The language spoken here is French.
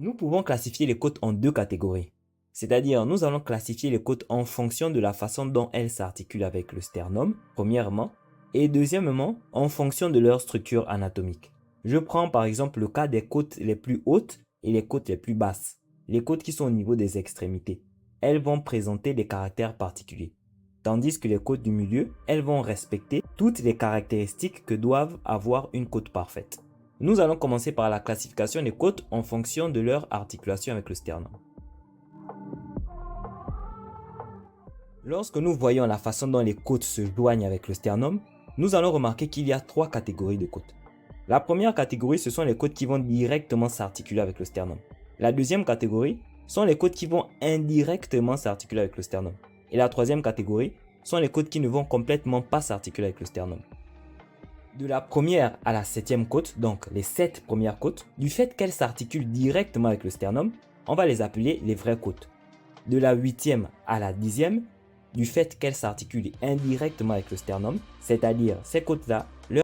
Nous pouvons classifier les côtes en deux catégories. C'est-à-dire, nous allons classifier les côtes en fonction de la façon dont elles s'articulent avec le sternum, premièrement, et deuxièmement, en fonction de leur structure anatomique. Je prends par exemple le cas des côtes les plus hautes et les côtes les plus basses. Les côtes qui sont au niveau des extrémités. Elles vont présenter des caractères particuliers. Tandis que les côtes du milieu, elles vont respecter toutes les caractéristiques que doivent avoir une côte parfaite. Nous allons commencer par la classification des côtes en fonction de leur articulation avec le sternum. Lorsque nous voyons la façon dont les côtes se joignent avec le sternum, nous allons remarquer qu'il y a trois catégories de côtes. La première catégorie, ce sont les côtes qui vont directement s'articuler avec le sternum. La deuxième catégorie sont les côtes qui vont indirectement s'articuler avec le sternum. Et la troisième catégorie sont les côtes qui ne vont complètement pas s'articuler avec le sternum. De la première à la septième côte, donc les 7 premières côtes, du fait qu'elles s'articulent directement avec le sternum, on va les appeler les vraies côtes. De la 8e à la 10e, du fait qu'elles s'articulent indirectement avec le sternum, c'est-à-dire ces côtes-là, leur